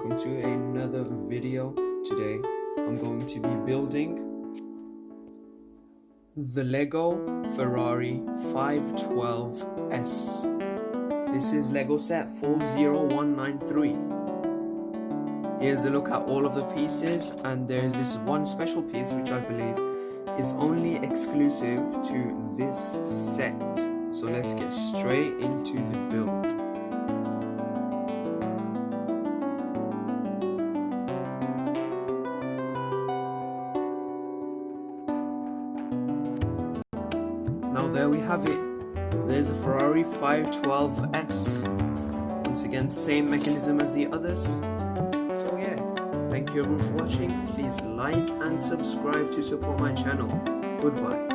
welcome to another video. Today I'm going to be building the Lego Ferrari 512S. This is Lego set 40193. Here's a look at all of the pieces, and there's this one special piece which I believe is only exclusive to this set. So let's get straight into the build. Now there we have it. There's a Ferrari 512S. Once again, same mechanism as the others. So yeah, thank you everyone for watching. Please like and subscribe to support my channel. Goodbye.